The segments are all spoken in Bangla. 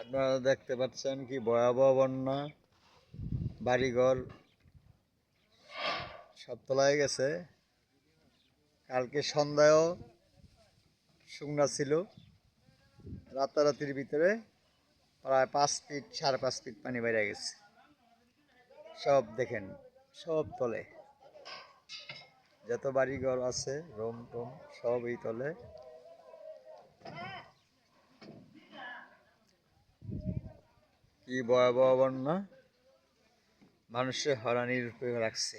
আপনারা দেখতে পাচ্ছেন কি ভয়াবহ বন্যা, বাড়িঘর সব তলায় গেছে। কালকে সন্ধ্যায়ও শুকনা ছিল, রাতারাতির ভিতরে প্রায় 5 ফিট 5.5 ফিট পানি বেড়ে গেছে। সব দেখেন, সব তলে, যত বাড়িঘর আছে রুম টুম সব এই তলে। কি ভয়াবহ বন্যা, মানুষের হয়রানির রূপে রাখছে।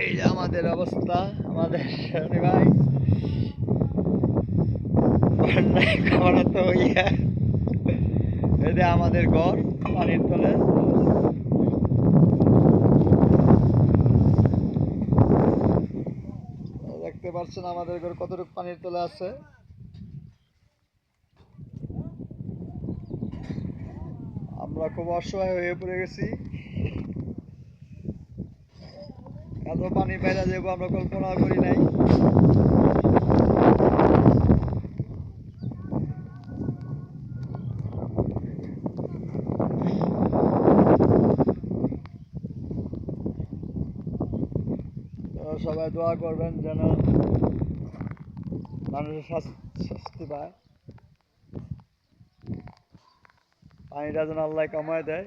এই যে আমাদের অবস্থা, আমাদের শনি ভাই বন্যায় কবরত হইয়া, এই যে আমাদের ঘর পানির তলে। দেখতে পাচ্ছেন আমাদের ঘর কতটুকু পানির তলে আছে। আমরা খুব অসহায় হয়ে পড়ে গেছি। এত পানি বাইরে যাবো আমরা কল্পনা করি নাই। সবাই দোয়া করবেন যেন মানুষের শাস্তি পায়, পানিটা যেন আল্লাহ কমায় দেয়।